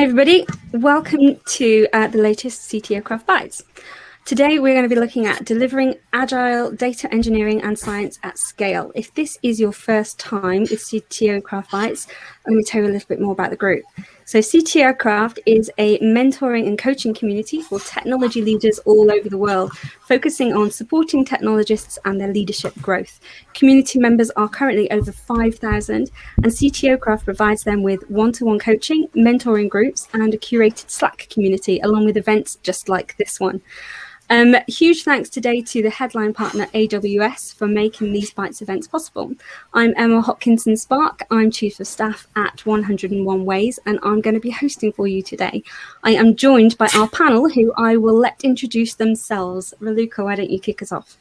Hi everybody, welcome to the latest CTO Craft Bytes. Today we're going to be looking at delivering agile data engineering and science at scale. If this is your first time with CTO Craft Bytes, let me tell you a little bit more about the group. So CTO Craft is a mentoring and coaching community for technology leaders all over the world, focusing on supporting technologists and their leadership growth. Community members are currently over 5,000, and CTO Craft provides them with one-to-one coaching, mentoring groups, and a curated Slack community, along with events just like this one. Huge thanks today to the headline partner AWS for making these Bytes events possible. I'm Emma Hopkinson-Spark. I'm Chief of Staff at 101 Ways, and I'm going to be hosting for you today. I am joined by our panel, who I will let introduce themselves. Raluca, why don't you kick us off?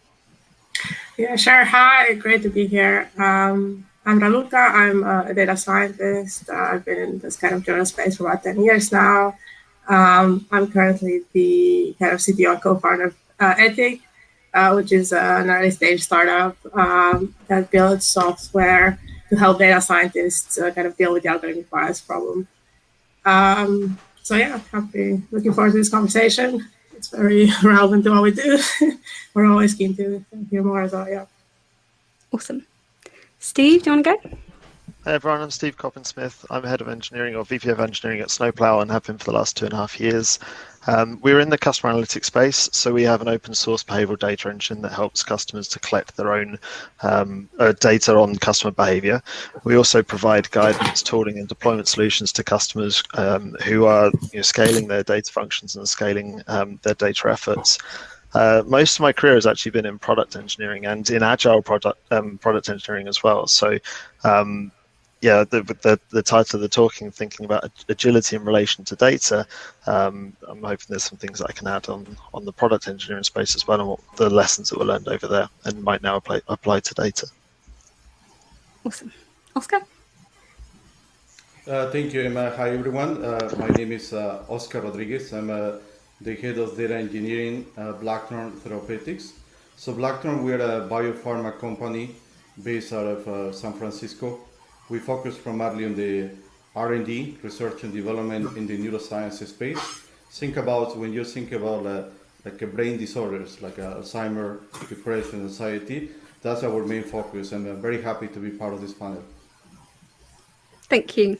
Yeah, sure. Hi, great to be here. I'm Raluca. I'm a data scientist. I've been in this kind of journal space for about 10 years now. I'm currently the kind of CTO and co-founder of ETIQ, which is an early stage startup that builds software to help data scientists kind of deal with the algorithmic bias problem. So yeah, looking forward to this conversation. It's very relevant to what we do. We're always keen to hear more as well, yeah. Awesome. Steve, do you want to go? Hey everyone, I'm Steve Coppin-Smith. I'm head of engineering or VP of engineering at Snowplow and have been for the last 2.5 years. We're in the customer analytics space, so we have an open source behavioral data engine that helps customers to collect their own data on customer behavior. We also provide guidance, tooling and deployment solutions to customers who are scaling their data functions and scaling their data efforts. Most of my career has actually been in product engineering and in agile product engineering as well. So yeah, the title of the talk, thinking about agility in relation to data, I'm hoping there's some things that I can add on the product engineering space as well, and what the lessons that were learned over there and might now apply to data. Awesome. Oscar? Thank you, Emma. Hi, everyone. My name is Oscar Rodriguez. I'm the head of data engineering at BlackThorn Therapeutics. So BlackThorn, we're a biopharma company based out of San Francisco. We focus primarily on the R&D, research and development in the neuroscience space. When you think about like brain disorders, like Alzheimer's, depression, anxiety, that's our main focus. And I'm very happy to be part of this panel. Thank you.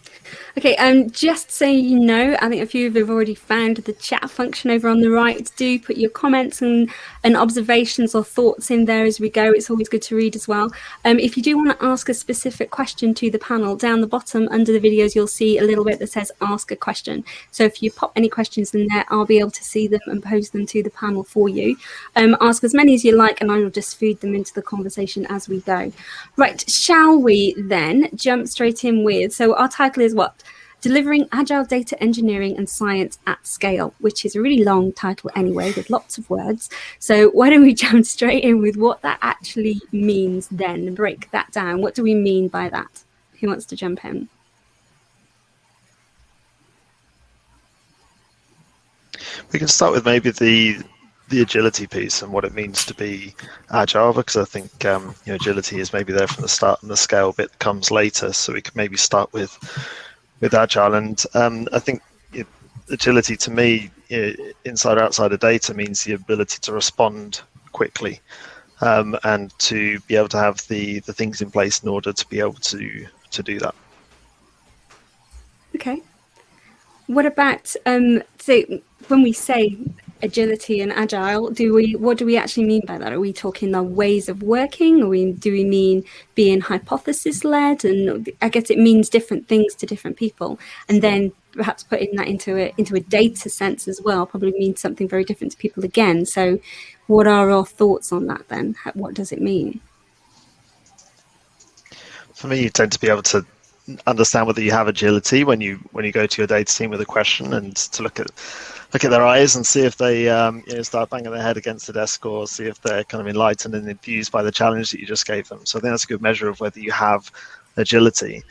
Okay, just so you know, I think a few of you have already found the chat function over on the right. Do put your comments and observations or thoughts in there as we go. It's always good to read as well. If you do want to ask a specific question to the panel, down the bottom under the videos, you'll see a little bit that says ask a question. So if you pop any questions in there, I'll be able to see them and pose them to the panel for you. Ask as many as you like, and I will just feed them into the conversation as we go. Right, shall we then jump straight in with, so our title is what? Delivering Agile Data Engineering and Science at Scale, which is a really long title anyway, with lots of words. So why don't we jump straight in with what that actually means then, and break that down. What do we mean by that? Who wants to jump in? We can start with maybe the agility piece and what it means to be agile, because I think agility is maybe there from the start and the scale bit comes later. So we could maybe start with agile, and I think agility to me, inside or outside of data, means the ability to respond quickly and to be able to have the things in place in order to be able to do that. Okay. What about so when we say agility and agile, what do we actually mean by that? Are we talking the ways of working, or do we mean being hypothesis led? And I guess it means different things to different people, and then perhaps putting that into a data sense as well probably means something very different to people again. So what are our thoughts on that then? What does it mean? For me, you tend to be able to understand whether you have agility when you go to your data team with a question, and to look at their eyes and see if they start banging their head against the desk, or see if they're kind of enlightened and infused by the challenge that you just gave them. So I think that's a good measure of whether you have agility.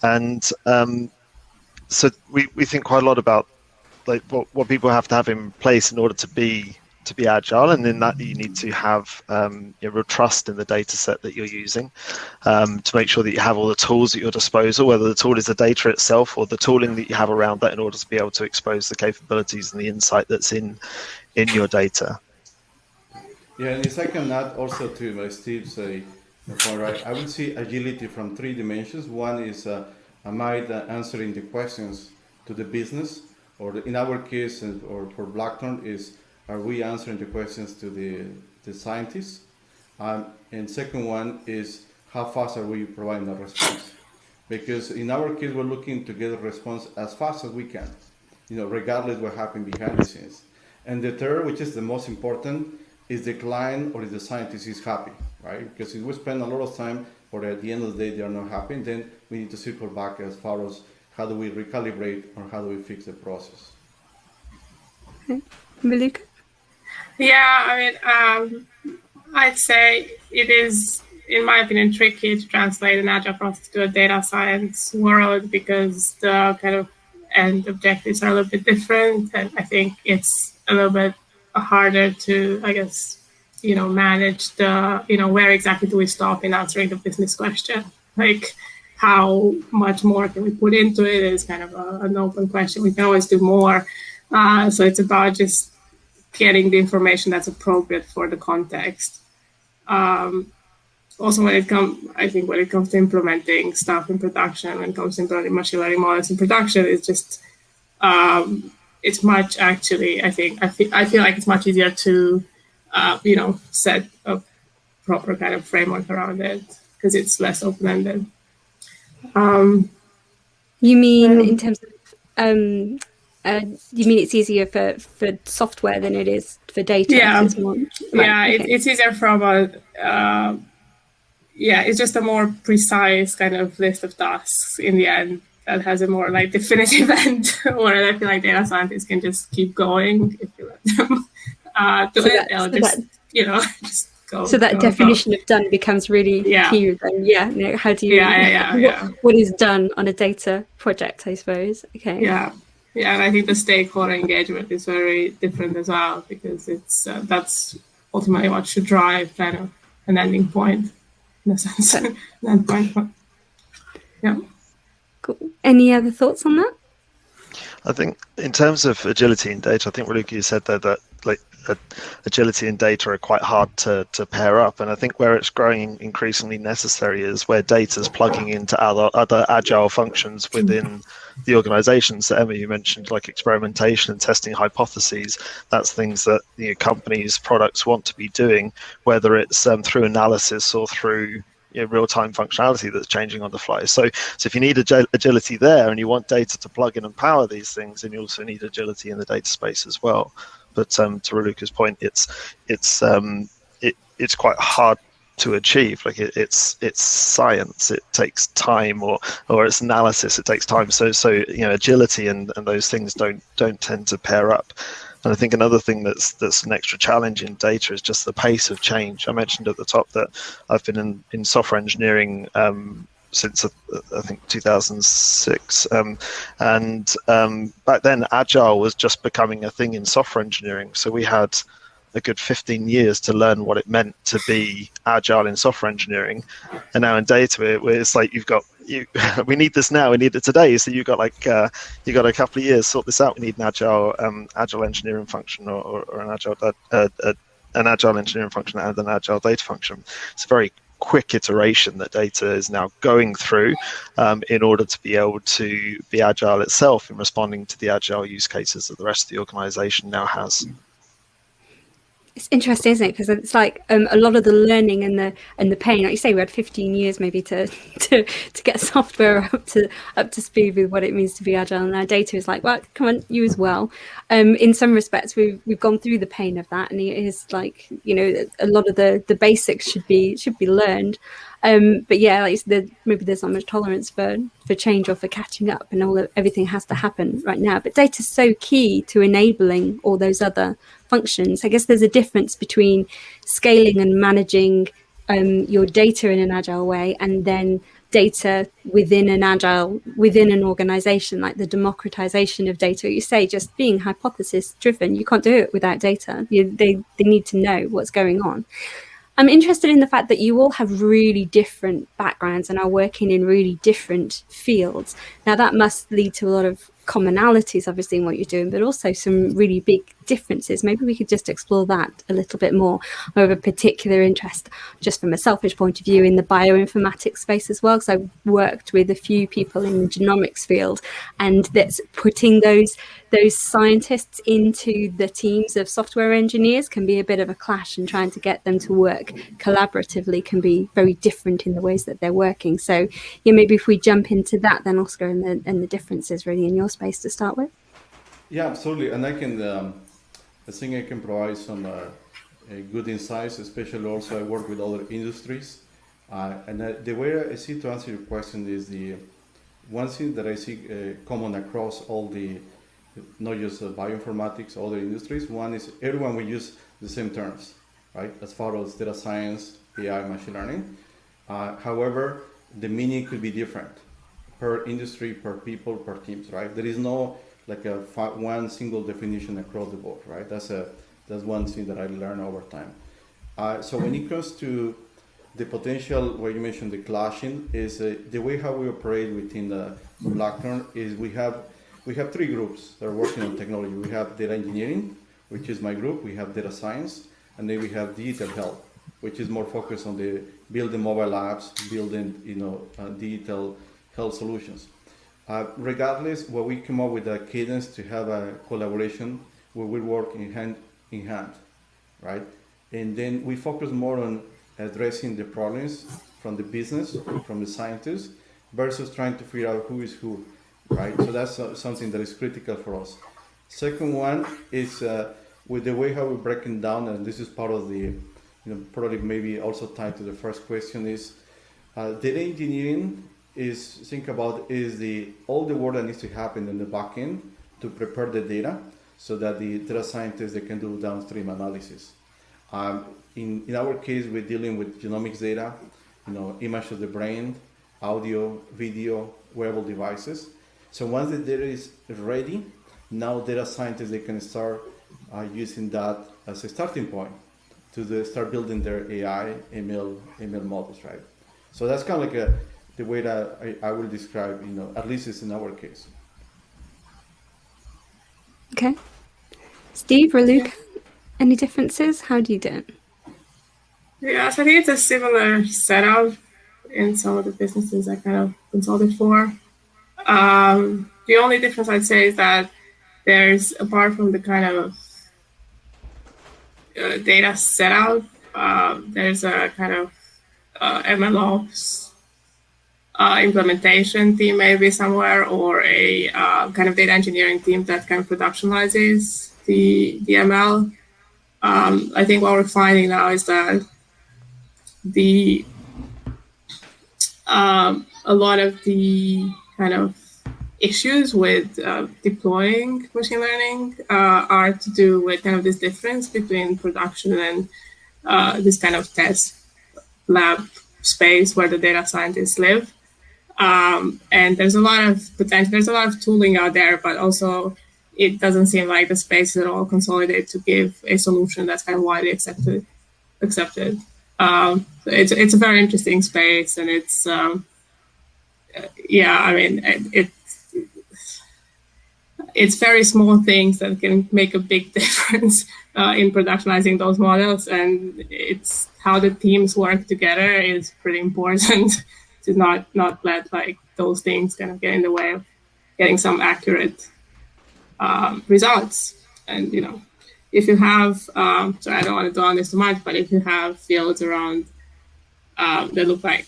And so we think quite a lot about like what people have to have in place in order to be to be agile, and in that you need to have real trust in the data set that you're using, to make sure that you have all the tools at your disposal, whether the tool is the data itself or the tooling that you have around that, in order to be able to expose the capabilities and the insight that's in your data. Yeah, and if I can add also to Steve's point, right? I would see agility from 3 dimensions. One is, am I answering the questions to the business, or in our case, or for BlackThorn, is, are we answering the questions to the scientists? And second one is, how fast are we providing a response? Because in our case, we're looking to get a response as fast as we can, regardless what happened behind the scenes. And the third, which is the most important, is the client or the scientist is happy, right? Because if we spend a lot of time, or at the end of the day they are not happy, then we need to circle back as far as how do we recalibrate or how do we fix the process. Okay. Raluca? Yeah, I mean, I'd say it is, in my opinion, tricky to translate an agile process to a data science world, because the kind of end objectives are a little bit different, and I think it's a little bit harder to, I guess, manage the, where exactly do we stop in answering the business question? Like, how much more can we put into it is kind of an open question. We can always do more. So it's about just getting the information that's appropriate for the context. Also, when it comes to implementing stuff in production, when it comes to implementing machine learning models in production, it's just, it's much, actually, I feel like it's much easier to, set a proper kind of framework around it, because it's less open-ended. You mean in terms of, you mean it's easier for software than it is for data? Yeah, it's more, okay. It's easier from it's just a more precise kind of list of tasks in the end that has a more like definitive end, where I feel like data scientists can just keep going if you let them do it. They'll just go. So that definition of done becomes really key then. How do you what is done on a data project, I suppose. Okay. Yeah, and I think the stakeholder engagement is very different as well, because it's that's ultimately what should drive kind of an ending point, in a sense. An end point. Yeah. Cool. Any other thoughts on that? I think in terms of agility in data, I think Raluca, you said that like agility and data are quite hard to pair up, and I think where it's growing increasingly necessary is where data is plugging into other agile functions within the organization. So Emma, you mentioned like experimentation and testing hypotheses. That's things that companies, products want to be doing, whether it's through analysis or through real-time functionality that's changing on the fly. So if you need agility there, and you want data to plug in and power these things, then you also need agility in the data space as well. But to Raluca's point, it's quite hard to achieve. Like it's science. It takes time, or it's analysis. It takes time. So agility and those things don't tend to pair up. And I think another thing that's an extra challenge in data is just the pace of change. I mentioned at the top that I've been in software engineering since I think 2006, and back then Agile was just becoming a thing in software engineering. So we had a good 15 years to learn what it meant to be Agile in software engineering, and now in data it's like we need this now, we need it today. So you got a couple of years, sort this out. We need an agile engineering function, or an agile engineering function and an agile data function. It's a very quick iteration that data is now going through in order to be able to be agile itself in responding to the agile use cases that the rest of the organization now has. It's interesting, isn't it? Because it's like a lot of the learning and the pain. Like you say, we had 15 years maybe to get software up to speed with what it means to be agile. And our data is like, well, come on, you as well. In some respects, we've gone through the pain of that, and it is like a lot of the basics should be learned. But yeah, like maybe there's not much tolerance for change or for catching up, and everything has to happen right now. But data is so key to enabling all those other functions. I guess there's a difference between scaling and managing your data in an agile way, and then data within an agile, within an organization, like the democratization of data. You say just being hypothesis driven, you can't do it without data. They need to know what's going on. I'm interested in the fact that you all have really different backgrounds and are working in really different fields. Now, that must lead to a lot of commonalities, obviously, in what you're doing, but also some really big differences. Maybe we could just explore that a little bit more. I have a particular interest, just from a selfish point of view, in the bioinformatics space as well, because I've worked with a few people in the genomics field, and that's putting those scientists into the teams of software engineers can be a bit of a clash, and trying to get them to work collaboratively can be very different in the ways that they're working. So yeah, maybe if we jump into that then, Oscar, and the differences really in your space to start with. Yeah, absolutely. And I think I can provide some good insights, especially also I work with other industries. The way I see, to answer your question, is the one thing that I see common across all the, not just bioinformatics, other industries. One is everyone will use the same terms, right? As far as data science, AI, machine learning. However, the meaning could be different per industry, per people, per teams, right? There is no like one single definition across the board, right? That's one thing that I learned over time. So when it comes to the potential, where you mentioned the clashing, is the way how we operate within the BlackThorn is we have three groups that are working on technology. We have data engineering, which is my group. We have data science, and then we have digital health, which is more focused on the building mobile apps, building digital health solutions. Regardless, what we come up with a cadence to have a collaboration where we work hand in hand, right? And then we focus more on addressing the problems from the business, from the scientists, versus trying to figure out who is who, right? So that's something that is critical for us. Second one is with the way how we're breaking down, and this is part of the, probably maybe also tied to the first question, is data engineering is all the work that needs to happen in the back end to prepare the data so that the data scientists, they can do downstream analysis. In our case, we're dealing with genomics data, image of the brain, audio, video, wearable devices. So once the data is ready, now data scientists, they can start using that as a starting point to start building their AI, ML models, right? So that's kind of like the way that I will describe, at least it's in our case. Okay. Steve, Raluca, any differences? How do you do it? Yeah, so I think it's a similar setup in some of the businesses I kind of consulted for. The only difference I'd say is that there's, apart from the kind of data setup, there's a kind of MLOps implementation team maybe somewhere, or a kind of data engineering team that kind of productionizes the ML. I think what we're finding now is that a lot of the kind of issues with deploying machine learning are to do with kind of this difference between production and this kind of test lab space where the data scientists live. And there's a lot of potential, there's a lot of tooling out there, but also it doesn't seem like the space is at all consolidated to give a solution that's kind of widely accepted. It's a very interesting space, and it's it's very small things that can make a big difference in productionizing those models, and it's how the teams work together is pretty important to not let like those things kind of get in the way of getting some accurate results. And if you have so I don't want to dwell on this too much, but if you have fields around that look like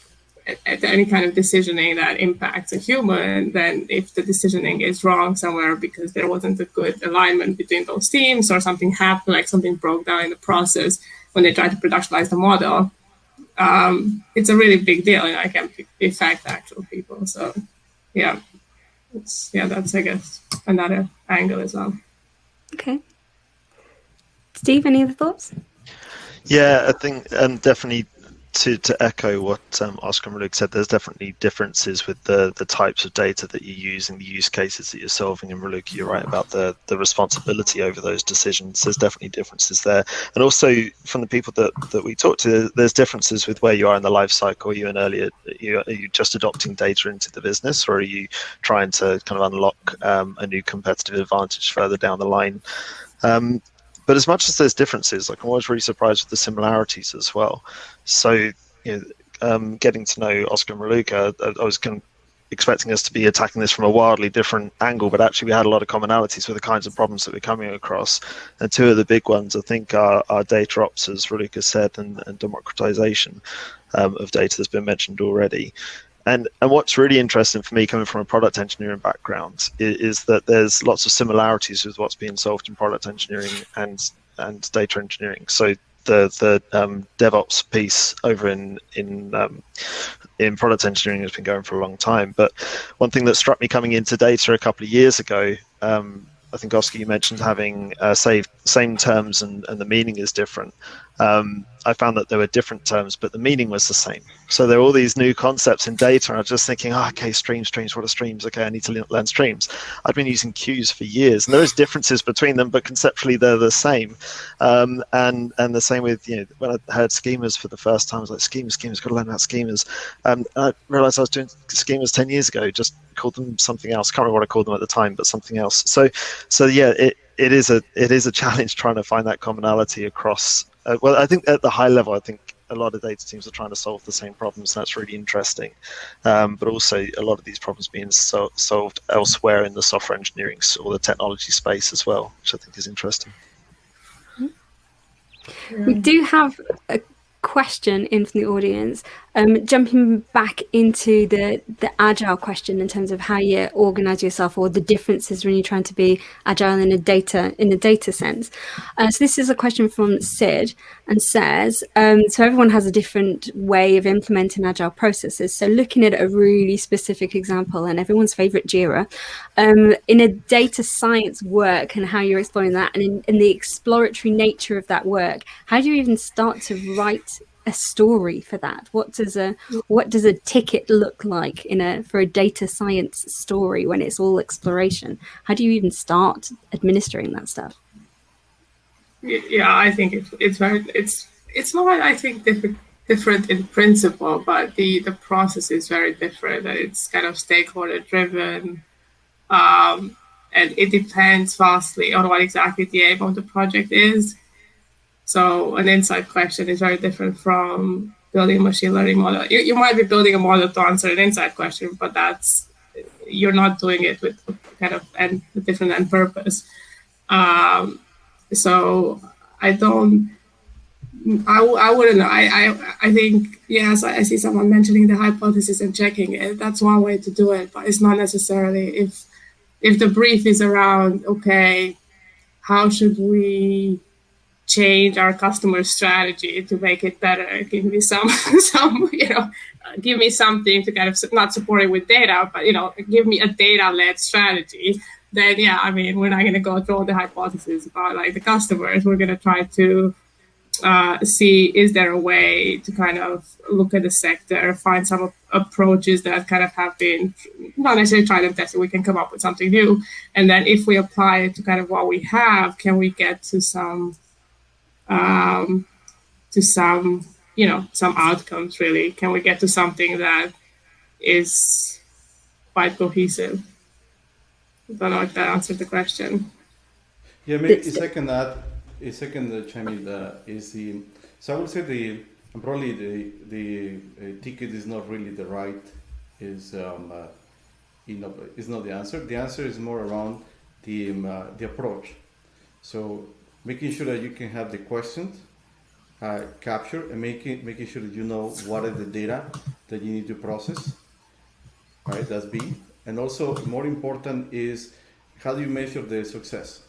at any kind of decisioning that impacts a human, then if the decisioning is wrong somewhere because there wasn't a good alignment between those teams, or something happened, like something broke down in the process when they tried to productionize the model, it's a really big deal, and I can affect actual people. So that's I guess another angle as well. Okay. Steve, any other thoughts? Yeah, I think definitely to echo what Oscar and Raluca said, there's definitely differences with the types of data that you use and the use cases that you're solving. And Raluca, you're right about the responsibility over those decisions. There's definitely differences there. And also from the people that we talk to, there's differences with where you are in the life cycle. Are you just adopting data into the business, or are you trying to kind of unlock a new competitive advantage further down the line? But as much as there's differences, like, I'm always really surprised with the similarities as well. So, getting to know Oscar and Raluca, I was expecting us to be attacking this from a wildly different angle, but actually we had a lot of commonalities with the kinds of problems that we're coming across. And two of the big ones, I think, are data ops, as Raluca said, and democratization of data that's been mentioned already. And what's really interesting for me, coming from a product engineering background, is that there's lots of similarities with what's being solved in product engineering and data engineering. So the DevOps piece over in product engineering has been going for a long time. But one thing that struck me coming into data a couple of years ago, I think, Oscar, you mentioned having same terms and the meaning is different. I found that there were different terms, but the meaning was the same. So there are all these new concepts in data, and I was just thinking, okay, streams, what are streams? Okay, I need to learn streams. I've been using queues for years, and there is differences between them, but conceptually they're the same. And the same with, when I heard schemas for the first time, I was like, schemas, got to learn about schemas. I realized I was doing schemas 10 years ago, just called them something else. Can't remember what I called them at the time, but something else. So yeah, it is a challenge trying to find that commonality across. Well, I think at the high level, I think a lot of data teams are trying to solve the same problems. And that's really interesting. But also a lot of these problems being solved elsewhere in the software engineering or the technology space as well, which I think is interesting. We do have a question in from the audience, jumping back into the agile question in terms of how you organize yourself, or the differences when you're trying to be agile in a data sense. So this is a question from Sid, and says, so everyone has a different way of implementing agile processes. So looking at a really specific example, and everyone's favorite Jira, in a data science work and how you're exploring that, and in the exploratory nature of that work, how do you even start to write a story for that? What does a ticket look like for a data science story when it's all exploration? How do you even start administering that stuff? Yeah, I think it's not, I think, different in principle, but the process is very different. It's kind of stakeholder driven, and it depends vastly on what exactly the aim of the project is. So an insight question is very different from building a machine learning model. You might be building a model to answer an insight question, but you're not doing it with kind of a different end purpose. So I wouldn't know. I think, yes, I see someone mentioning the hypothesis and checking it. That's one way to do it, but it's not necessarily if the brief is around, okay, how should we change our customer strategy to make it better? Give me give me something to kind of not support it with data, but give me a data-led strategy. Then yeah, I mean, we're not going to go through all the hypotheses about like the customers. We're going to try to see, is there a way to kind of look at the sector, find some approaches that kind of have been not necessarily tried and tested. We can come up with something new, and then if we apply it to kind of what we have, can we get to some outcomes, really? Can we get to something that is quite cohesive? I don't know if that answered the question. Yeah, maybe a second chime in is so I would say probably the ticket is not really the right, is not the answer. The answer is more around the approach. So making sure that you can have the questions captured, and making sure that you know what are the data that you need to process. Right, that's B. And also more important is, how do you measure the success?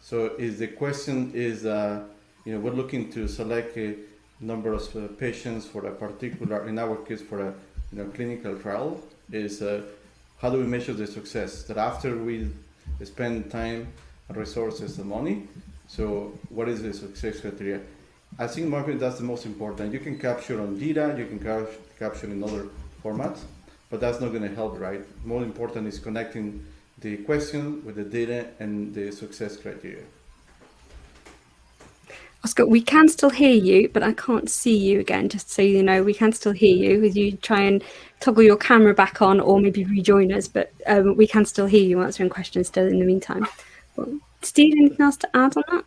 So is the question is, we're looking to select a number of patients for a particular, in our case, for a clinical trial, is how do we measure the success? That after we spend time, resources, and money, so what is the success criteria? I think maybe that's the most important. You can capture on data, you can capture in other formats, but that's not going to help, right? More important is connecting the question with the data and the success criteria. Oscar, we can still hear you, but I can't see you again, just so you know. We can still hear you. If you try and toggle your camera back on or maybe rejoin us, but we can still hear you answering questions still in the meantime. Well, Steve, anything else to add on that?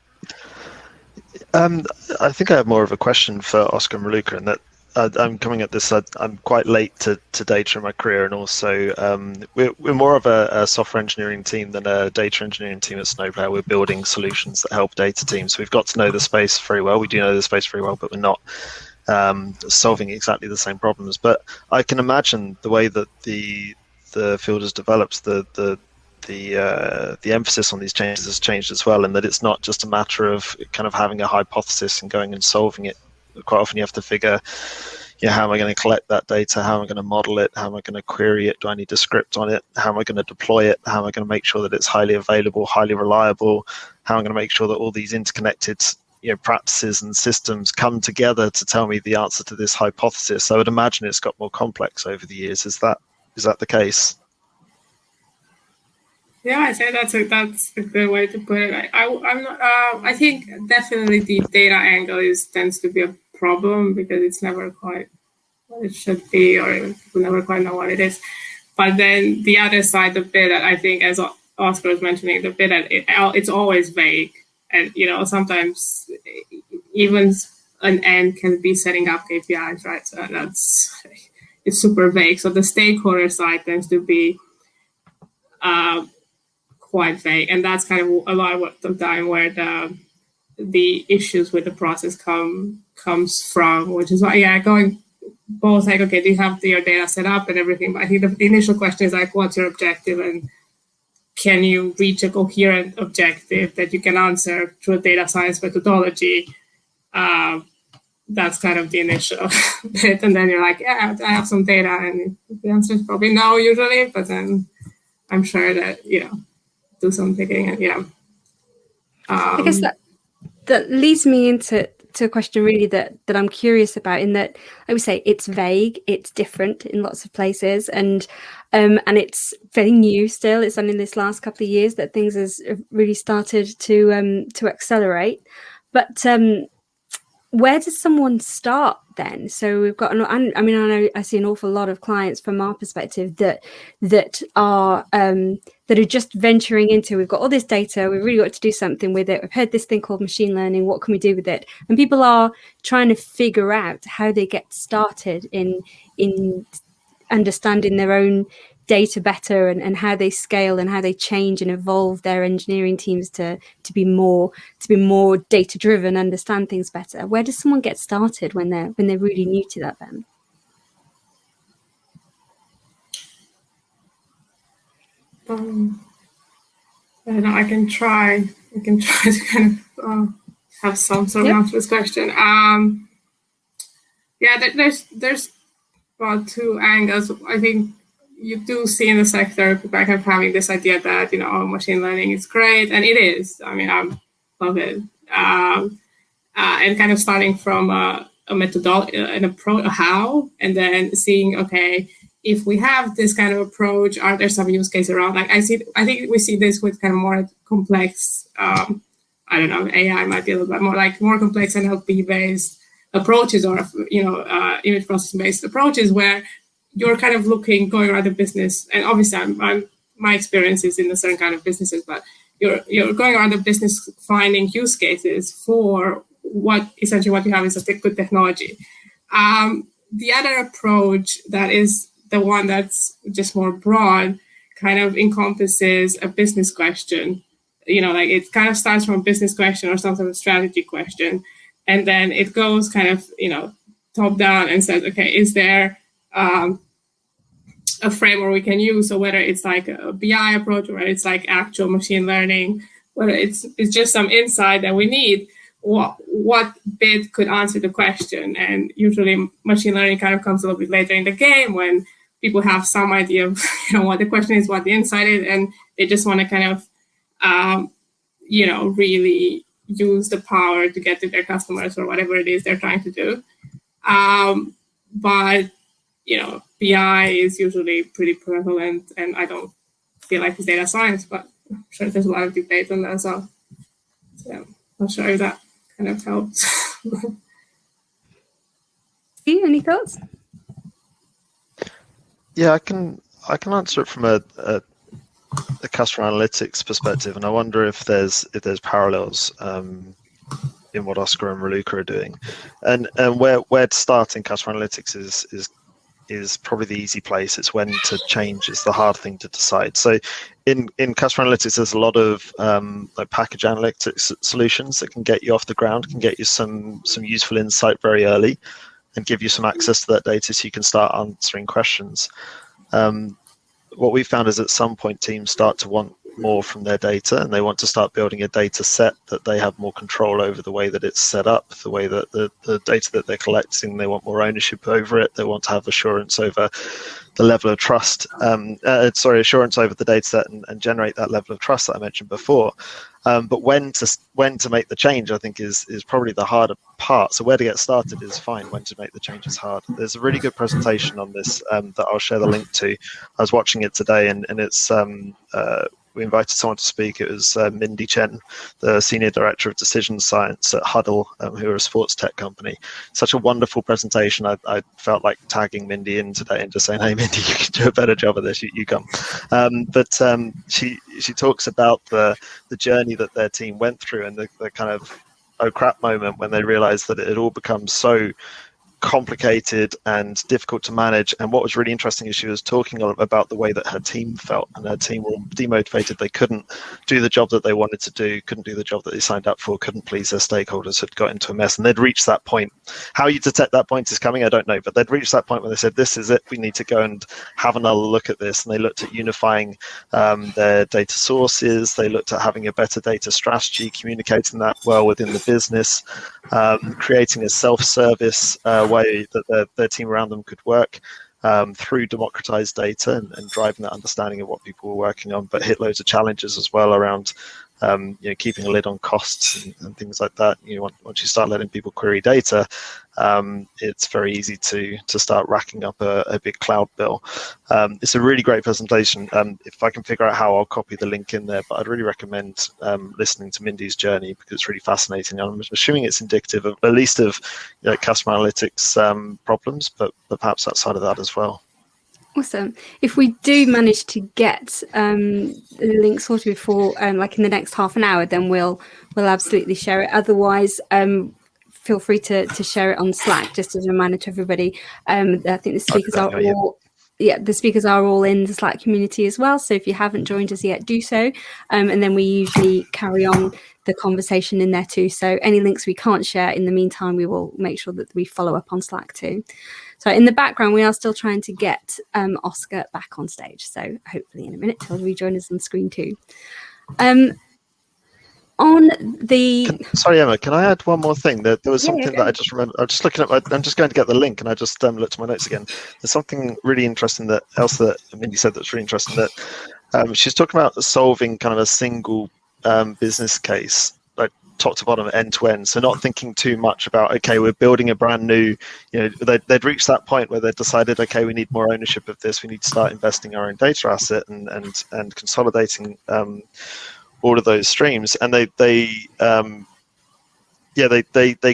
I think I have more of a question for Oscar and Raluca, in that I'm coming at this, I'm quite late to data in my career, and also we're more of a software engineering team than a data engineering team at Snowplow. We're building solutions that help data teams. So we've got to know the space very well. We do know the space very well, but we're not solving exactly the same problems. But I can imagine the way that the field has developed, the emphasis on these changes has changed as well, and that it's not just a matter of kind of having a hypothesis and going and solving it. Quite often you have to figure, how am I going to collect that data? How am I going to model it? How am I going to query it? Do I need a script on it? How am I going to deploy it? How am I going to make sure that it's highly available, highly reliable? How am I going to make sure that all these interconnected practices and systems come together to tell me the answer to this hypothesis? I would imagine it's got more complex over the years. Is that the case? Yeah, I say that's a good way to put it. I'm not, I think definitely the data angle tends to be a problem because it's never quite what it should be, or people never quite know what it is. But then the other side, the bit that I think, as Oscar was mentioning, the bit that it's always vague, and sometimes even an end can be setting up KPIs, right? So it's super vague. So the stakeholder side tends to be quite vague, and that's kind of a lot of the time where the issues with the process comes from, which is why going both like, okay, do you have your data set up and everything, but I think the initial question is like, what's your objective, and can you reach a coherent objective that you can answer through a data science methodology? That's kind of the initial bit, and then you're like, yeah, I have some data, and the answer is probably no usually, but then I'm sure that do some digging, and I guess that leads me into a question really that I'm curious about, in that I would say it's vague, it's different in lots of places, and it's very new still. It's only in this last couple of years that things has really started to accelerate. But where does someone start then? So we've got, I know I see an awful lot of clients from our perspective that are just venturing into, we've got all this data, we've really got to do something with it. We've heard this thing called machine learning. What can we do with it? And people are trying to figure out how they get started in understanding their own data better, and how they scale and how they change and evolve their engineering teams to be more data driven, understand things better. Where does someone get started when they're really new to that then? I don't know, I can try to kind of have some sort of answer to this question. There's about two angles. I think you do see in the sector people kind of having this idea that machine learning is great, and it is. I mean, I love it, and kind of starting from a methodology, an approach, a how, and then seeing, okay, if we have this kind of approach, are there some use cases around? Like I think we see this with kind of more complex. I don't know, AI might be a little bit more complex NLP based approaches, or image processing based approaches, where you're kind of going around the business, and obviously my experience is in a certain kind of businesses, but you're going around the business finding use cases for what you have is a good technology. The other approach that is the one that's just more broad kind of encompasses a business question. Like it kind of starts from a business question or some sort of strategy question, and then it goes kind of top down and says, okay, is there a framework we can use? So whether it's like a BI approach, or whether it's like actual machine learning, whether it's just some insight that we need, what bit could answer the question? And usually machine learning kind of comes a little bit later in the game, when people have some idea of what the question is, what the insight is, and they just want to kind of really use the power to get to their customers or whatever it is they're trying to do. But BI is usually pretty prevalent, and I don't feel like it's data science, but I'm sure there's a lot of debate on that as well. So not sure if that kind of helps. Steve, any thoughts? Yeah, I can answer it from a customer analytics perspective, and I wonder if there's parallels in what Oscar and Raluca are doing, and where to start in customer analytics is probably the easy place. It's when to change is the hard thing to decide. So in customer analytics, there's a lot of like package analytics solutions that can get you off the ground, can get you some useful insight very early, and give you some access to that data so you can start answering questions. What we found is at some point teams start to want more from their data, and they want to start building a data set that they have more control over, the way that it's set up, the way that the data that they're collecting, they want more ownership over it. They want to have assurance over the level of trust, assurance over the data set and generate that level of trust that I mentioned before. But when to make the change, I think is probably the harder part. So where to get started is fine. When to make the change is hard. There's a really good presentation on this that I'll share the link to. I was watching it today, and it's we invited someone to speak. It was Mindy Chen, the Senior Director of Decision Science at Huddle, who are a sports tech company. Such a wonderful presentation. I felt like tagging Mindy in today and just saying, hey, Mindy, you can do a better job of this. You come. But she talks about the journey that their team went through and the kind of oh crap moment when they realized that it had all become so complicated and difficult to manage. And what was really interesting is she was talking about the way that her team felt, and her team were demotivated. They couldn't do the job that they wanted to do, couldn't do the job that they signed up for, couldn't please their stakeholders, had got into a mess, and they'd reached that point. How you detect that point is coming, I don't know, but they'd reached that point where they said, this is it, we need to go and have another look at this. And they looked at unifying their data sources, they looked at having a better data strategy, communicating that well within the business, creating a self-service way that their team around them could work through democratized data and driving that understanding of what people were working on, but hit loads of challenges as well around keeping a lid on costs and things like that. Once you start letting people query data, it's very easy to start racking up a big cloud bill. It's a really great presentation. If I can figure out how, I'll copy the link in there, but I'd really recommend listening to Mindy's journey because it's really fascinating. I'm assuming it's indicative of at least of customer analytics problems, but perhaps outside of that as well. Awesome. If we do manage to get the link sorted before, like in the next half an hour, then we'll absolutely share it. Otherwise, feel free to share it on Slack, just as a reminder to everybody. I think the speakers the speakers are all in the Slack community as well. So if you haven't joined us yet, do so. And then we usually carry on the conversation in there too. So any links we can't share in the meantime, we will make sure that we follow up on Slack too. So in the background, we are still trying to get Oscar back on stage. So hopefully in a minute, he'll rejoin us on screen too. Sorry, Emma, can I add one more thing? There was something that I just remember. I'm just looking at I'm just going to get the link, and I just looked at my notes again. There's something really interesting that Mindy said that's really interesting, that she's talking about solving kind of a single business case, like top to bottom, end to end. So not thinking too much about, okay, we're building a brand new, they'd reached that point where they decided, okay, we need more ownership of this. We need to start investing our own data asset and consolidating all of those streams. And they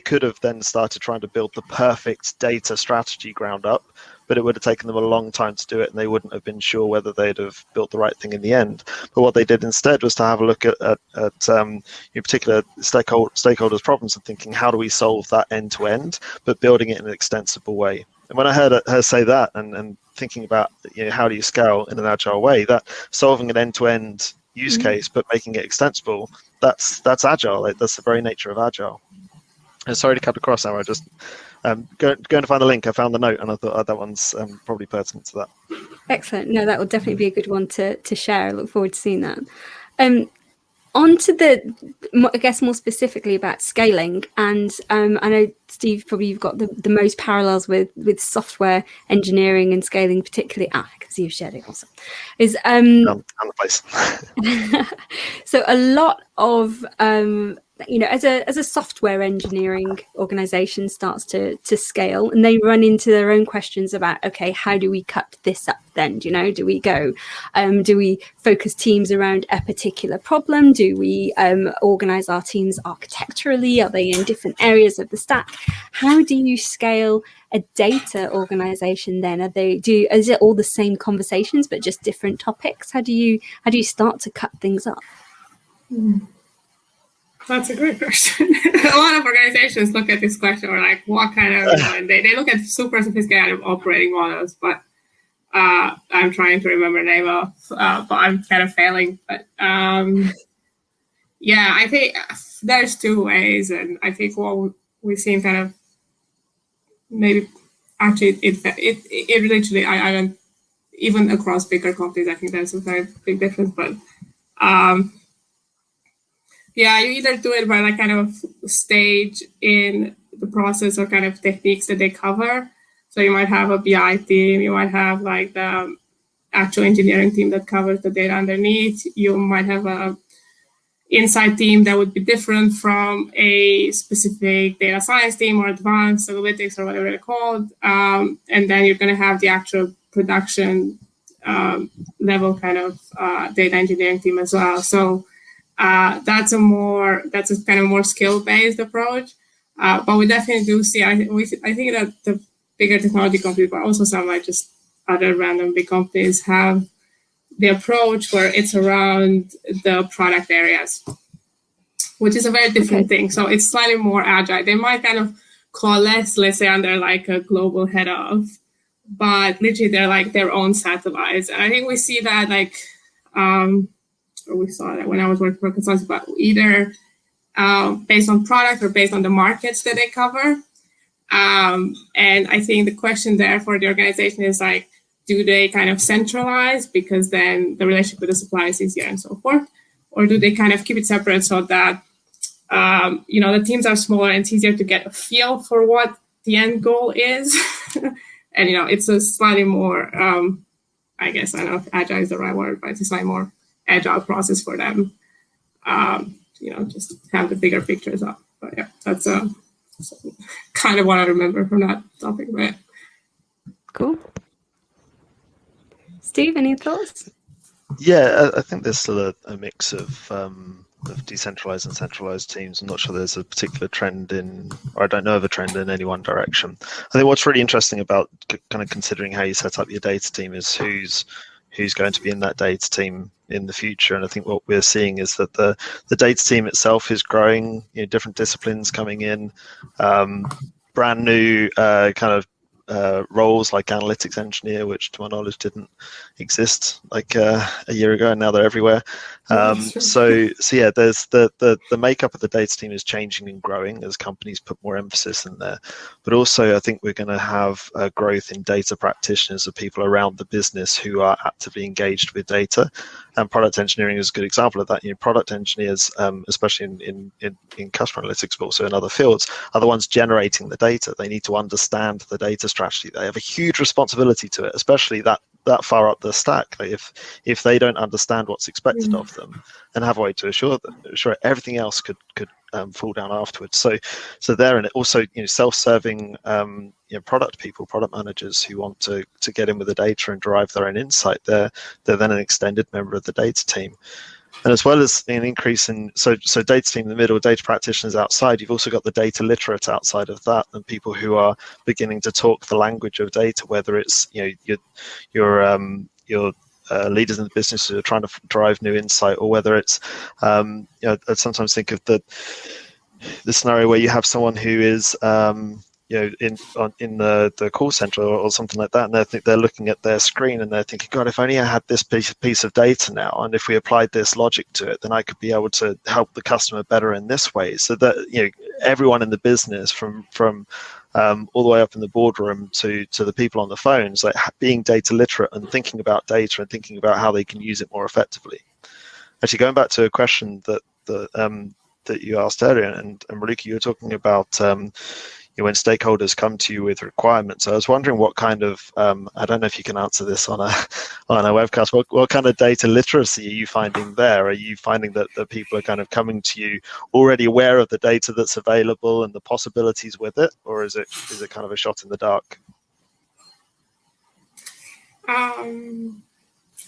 could have then started trying to build the perfect data strategy ground up, but it would have taken them a long time to do it, and they wouldn't have been sure whether they'd have built the right thing in the end. But what they did instead was to have a look at particular stakeholders' problems and thinking, how do we solve that end to end, but building it in an extensible way. And when I heard her say that and thinking about how do you scale in an agile way, that solving an end to end use case but making it extensible, that's agile. That's the very nature of agile. And sorry to cut across now. I just going to find the link. I found the note, and I thought that one's probably pertinent to that. Excellent. No, that will definitely be a good one to share. I look forward to seeing that. On to I guess more specifically about scaling, and I know, Steve, probably you've got the most parallels with software engineering and scaling, particularly. Because you've shared it also. Is the place. So a lot of as a software engineering organization starts to scale, and they run into their own questions about, okay, how do we cut this up then? Do we go, do we focus teams around a particular problem? Do we organize our teams architecturally? Are they in different areas of the stack? How do you scale a data organization then? Is it all the same conversations but just different topics? How do you start to cut things up? That's a great question. A lot of organizations look at this question or like, what kind of, and they look at super sophisticated operating models, but I'm trying to remember the name of, but I'm kind of failing. But yeah, I think there's two ways, and I think what we've seen kind of maybe actually it literally I don't, even across bigger companies, I think there's a very big difference, but yeah, you either do it by like kind of stage in the process or kind of techniques that they cover. So you might have a BI team, you might have like the actual engineering team that covers the data underneath. You might have a insight team that would be different from a specific data science team or advanced analytics or whatever they're called. And then you're going to have the actual production level kind of data engineering team as well. So that's a kind of more skill-based approach. But we definitely do see, I think that the bigger technology companies, but also some like just other random big companies have the approach where it's around the product areas, which is a very different thing. So it's slightly more agile. They might kind of coalesce, let's say, under like a global head of, but literally they're like their own satellites. And I think we see that like, or we saw that when I was working for a consultancy, but either based on product or based on the markets that they cover. And I think the question there for the organization is like, do they kind of centralize because then the relationship with the supplier is easier and so forth? Or do they kind of keep it separate so that, the teams are smaller and it's easier to get a feel for what the end goal is? And, it's a slightly more, I guess, I don't know if agile is the right word, but it's a slightly more agile process for them. Just have the bigger pictures up. But yeah, that's kind of what I remember from that topic. But cool. Steve, any thoughts? Yeah, I think there's still a mix of decentralized and centralized teams. I'm not sure there's a particular trend or I don't know of a trend in any one direction. I think what's really interesting about kind of considering how you set up your data team is who's going to be in that data team in the future. And I think what we're seeing is that the data team itself is growing, different disciplines coming in, brand new kind of roles like analytics engineer, which to my knowledge didn't exist like a year ago, and now they're everywhere. So yeah, there's the makeup of the data team is changing and growing as companies put more emphasis in there. But also I think we're going to have a growth in data practitioners, of people around the business who are actively engaged with data. And product engineering is a good example of that. Product engineers, especially in customer analytics, but also in other fields, are the ones generating the data. They need to understand the data strategy. They have a huge responsibility to it, especially that far up the stack. Like if they don't understand what's expected of them and have a way to assure it, everything else could fall down afterwards. So there, and also self-serving product people, product managers who want to get in with the data and derive their own insight. They're then an extended member of the data team. And as well as an increase in, so data team in the middle, data practitioners outside, you've also got the data literate outside of that, and people who are beginning to talk the language of data, whether it's your leaders in the business who are trying to drive new insight, or whether it's I sometimes think of the scenario where you have someone who is in the call center or something like that, and they're looking at their screen and they're thinking, God, if only I had this piece of data now, and if we applied this logic to it, then I could be able to help the customer better in this way. So that everyone in the business, from all the way up in the boardroom to the people on the phones, like being data literate and thinking about data and thinking about how they can use it more effectively. Actually, going back to a question that you asked earlier, and Raluca, you were talking about when stakeholders come to you with requirements. I was wondering what kind of, I don't know if you can answer this on a webcast, what kind of data literacy are you finding there? Are you finding that people are kind of coming to you already aware of the data that's available and the possibilities with it, or is it kind of a shot in the dark?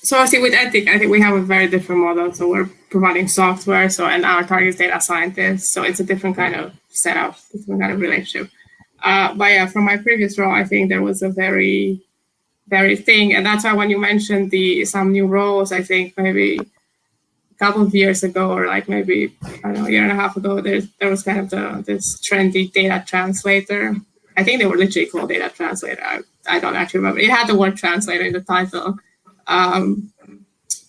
So I see with ETIQ, I think we have a very different model. So we're providing software, and our target is data scientists. So it's a different kind of setup, different kind of relationship. But yeah, from my previous role, I think there was a very thing, and that's why when you mentioned some new roles, I think maybe a couple of years ago, or like maybe I don't know, a year and a half ago, there was kind of this trendy data translator. I think they were literally called data translator. I don't actually remember. It had the word translator in the title.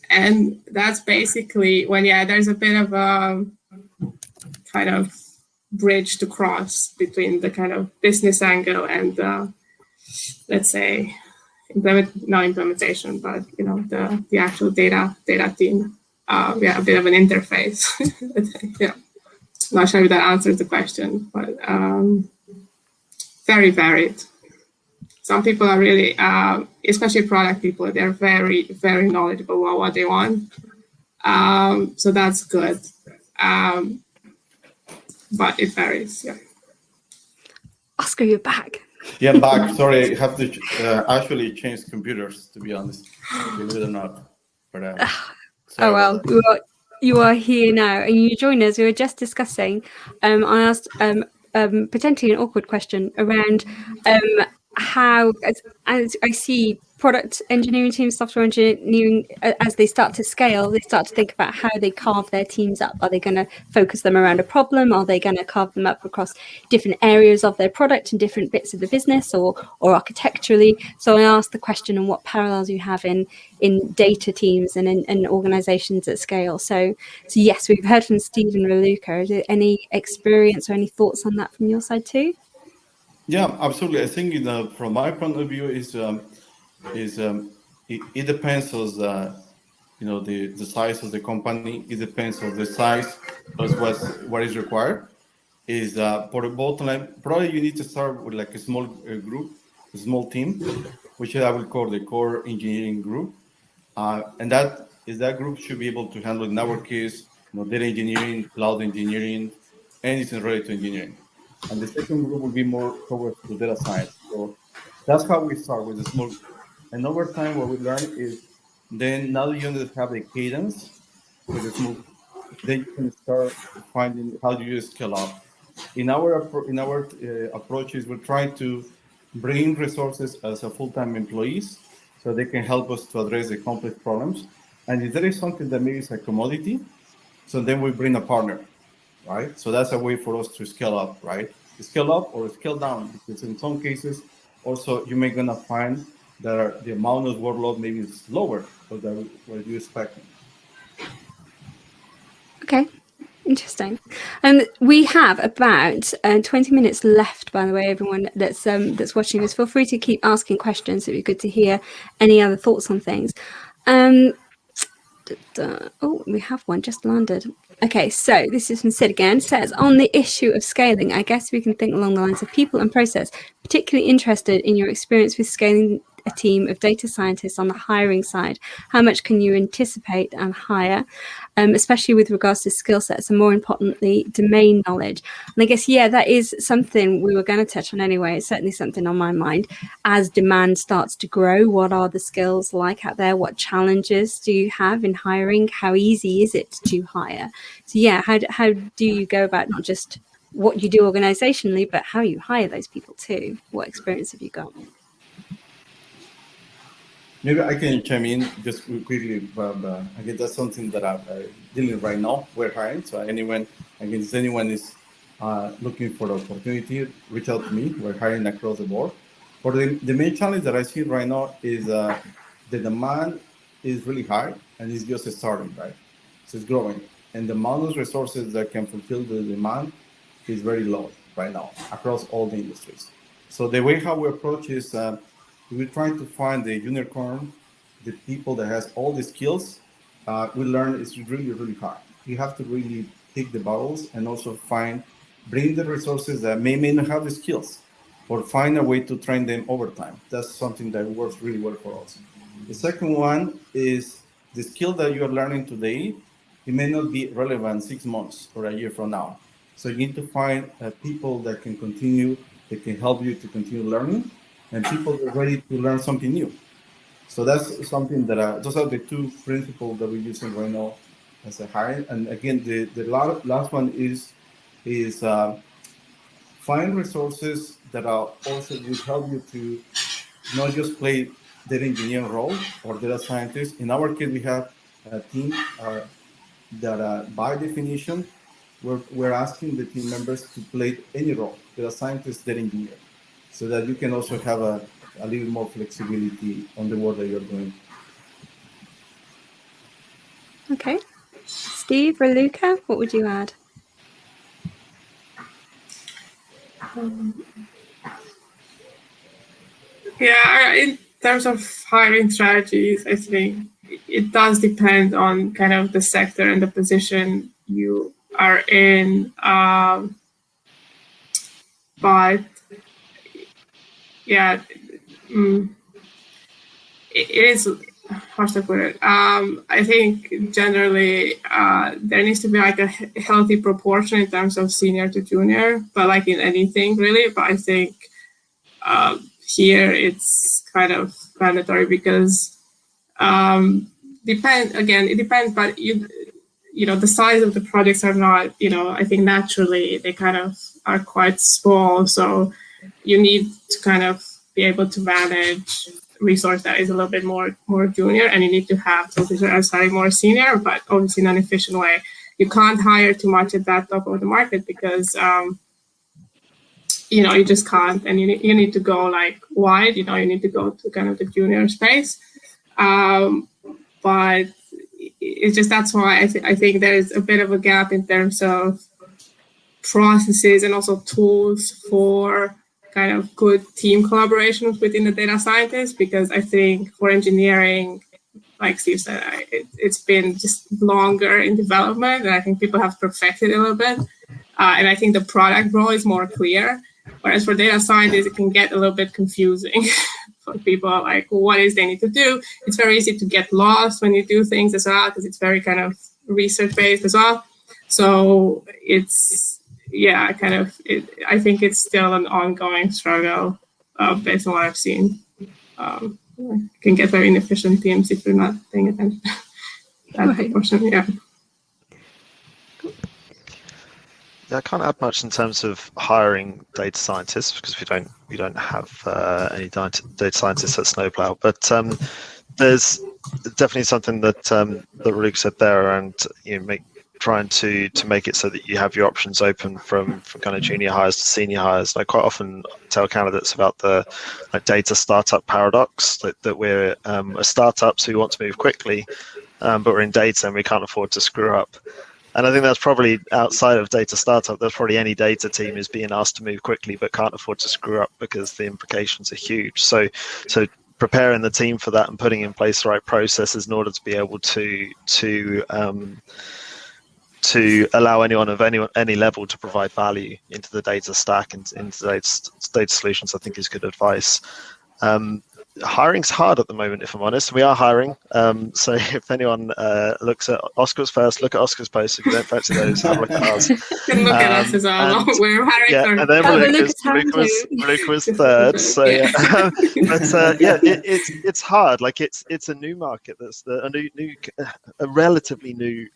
And that's basically when, there's a bit of a kind of bridge to cross between the kind of business angle and let's say not implementation, but the actual data team. A bit of an interface. Not sure if that answers the question, but very varied. Some people are really, especially product people, they're very, very knowledgeable about what they want. So that's good. But it varies, yeah. Oscar, you're back. Yeah, I'm back. Sorry, I have to actually change computers, to be honest. Believe it or not. But, oh, well, you are here now, and you join us. We were just discussing, I asked potentially an awkward question around how, as I see product engineering teams, software engineering, as they start to scale, they start to think about how they carve their teams up. Are they going to focus them around a problem? Are they going to carve them up across different areas of their product and different bits of the business, or architecturally? So I asked the question on what parallels you have in data teams and in organizations at scale. So yes, we've heard from Steve and Raluca. Is there any experience or any thoughts on that from your side too? Yeah, absolutely. I think from my point of view it depends on the size of the company. It depends on the size of what is required. For the bottom line, probably you need to start with like a small group, a small team, which I will call the core engineering group, and that group should be able to handle, in our case, data engineering, cloud engineering, anything related to engineering. And the second group will be more towards the data science. So that's how we start, with a small group. And over time, what we learn is then, now that you have the cadence with the small, then you can start finding how do you scale up. In our approaches, we're trying to bring resources as a full-time employees so they can help us to address the complex problems. And if there is something that maybe is a commodity, so then we bring a partner. Right, so that's a way for us to scale up, right? Scale up or scale down, because in some cases, also you may gonna find that the amount of workload maybe is lower than what you expect. Okay, interesting. We have about 20 minutes left, by the way, everyone that's watching this. Feel free to keep asking questions. It'd be good to hear any other thoughts on things. Oh, we have one just landed. Okay, so this is from Sid again. Says, on the issue of scaling, I guess we can think along the lines of people and process. Particularly interested in your experience with scaling a team of data scientists on the hiring side. How much can you anticipate and hire, especially with regards to skill sets and, more importantly, domain knowledge? And I guess, that is something we were going to touch on anyway. It's certainly something on my mind. As demand starts to grow, what are the skills like out there? What challenges do you have in hiring? How easy is it to hire? So how do you go about not just what you do organizationally, but how you hire those people too? What experience have you got? Maybe I can chime in just quickly, but I guess that's something that I'm dealing right now. We're hiring, so anyone is looking for the opportunity, reach out to me. We're hiring across the board. But the main challenge that I see right now is the demand is really high, and it's just starting, right? So it's growing, and the amount of resources that can fulfill the demand is very low right now across all the industries. So the way how we approach is we're trying to find the unicorn, the people that has all the skills. We learn it's really, really hard. You have to really pick the battles and also find bring the resources that may not have the skills, or find a way to train them over time. That's something that works really well for us. The second one is the skill that you are learning today, it may not be relevant 6 months or a year from now. So you need to find people that can help you to continue learning, and people that are ready to learn something new. So that's something that, those are the two principles that we're using right now as a hire. And again, the last one is find resources that are also will help you to not just play data engineer role or data scientist. In our case, we have a team that by definition, we're asking the team members to play any role, data scientist, data engineer, so that you can also have a little more flexibility on the work that you're doing. Okay. Steve, Raluca, what would you add? Yeah, in terms of hiring strategies, I think it does depend on kind of the sector and the position you are in. But yeah, it is, how should I put it? I think generally there needs to be like a healthy proportion in terms of senior to junior, but like in anything really. But I think here it's kind of mandatory because it depends, but you know, the size of the projects are not, you know, I think naturally they kind of are quite small. So you need to kind of be able to manage resource that is a little bit more junior, and you need to have those that are slightly more senior, but obviously in an efficient way. You can't hire too much at that top of the market because you know, you just can't, and you need to go like wide. You know, you need to go to kind of the junior space. But it's just, that's why I think there's a bit of a gap in terms of processes and also tools for kind of good team collaborations within the data scientists, because I think for engineering, like Steve said, it's been just longer in development, and I think people have perfected it a little bit. And I think the product role is more clear. Whereas for data scientists, it can get a little bit confusing for people, like what is they need to do. It's very easy to get lost when you do things as well, because it's very kind of research-based as well. So it's, yeah, kind of, I think it's still an ongoing struggle based on what I've seen. You can get very inefficient teams if you're not paying attention to that proportion, yeah. Yeah, I can't add much in terms of hiring data scientists because we don't have any data scientists at Snowplow. But there's definitely something that Raluca said there around, you know, trying to make it so that you have your options open from kind of junior hires to senior hires. I quite often tell candidates about the data startup paradox, that we're a startup, so we want to move quickly, but we're in data and we can't afford to screw up. And I think that's probably outside of data startup, there's probably any data team is being asked to move quickly but can't afford to screw up because the implications are huge. So preparing the team for that and putting in place the right processes in order to be able to allow anyone of any level to provide value into the data stack and into data solutions, I think is good advice. Hiring's hard at the moment, if I'm honest. We are hiring. So if anyone looks at Oscar's first, look at Oscar's post. If you don't fancy those, have a look at ours. You can look at us as well. We're hiring. Yeah, and then Raluca was third. So yeah, but yeah, it's hard. Like it's a new market. That's a relatively new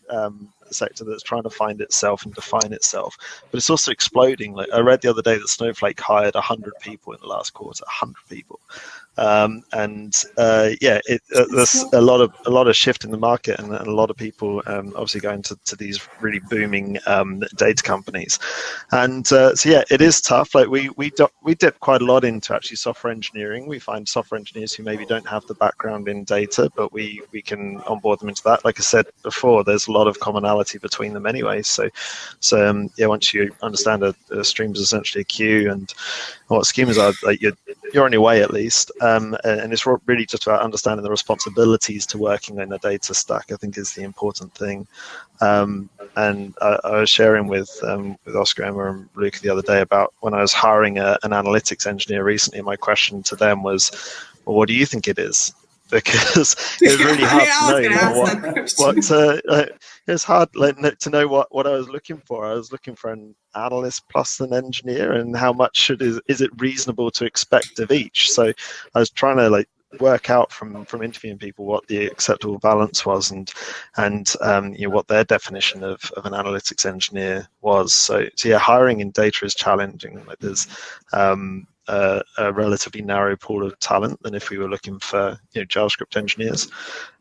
sector that's trying to find itself and define itself. But it's also exploding. Like I read the other day that Snowflake hired 100 people in the last quarter. 100 people. Yeah, there's a lot of shift in the market, and a lot of people obviously going to these really booming data companies, and so yeah, it is tough. Like we dip quite a lot into actually software engineering. We find software engineers who maybe don't have the background in data, but we can onboard them into that. Like I said before, there's a lot of commonality between them anyway. So yeah, once you understand a stream is essentially a queue, and what schemas are, like you're on your way at least, and it's really just about understanding the responsibilities to working in a data stack, I think, is the important thing. And I was sharing with Oscar, Emma, and Luke the other day about when I was hiring an analytics engineer recently. My question to them was, well, what do you think it is? Because it was really hard to know it's hard to know what I was looking for. I was looking for an analyst plus an engineer, and how much is it reasonable to expect of each? So I was trying to work out from interviewing people what the acceptable balance was, and what their definition of an analytics engineer was. So yeah, hiring in data is challenging. There's a relatively narrow pool of talent than if we were looking for JavaScript engineers,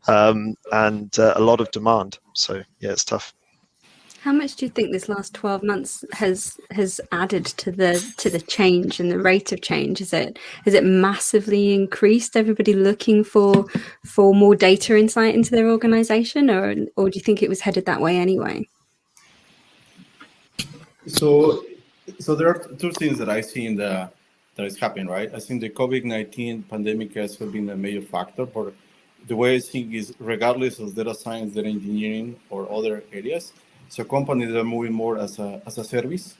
and a lot of demand. So yeah, it's tough. How much do you think this last 12 months has added to the change and the rate of change? Has it massively increased everybody looking for more data insight into their organization, or do you think it was headed that way anyway? So there are two things that I see that is happening, right? I think the COVID-19 pandemic has been a major factor, but the way I think is, regardless of data science, data engineering, or other areas, so companies are moving more as a service,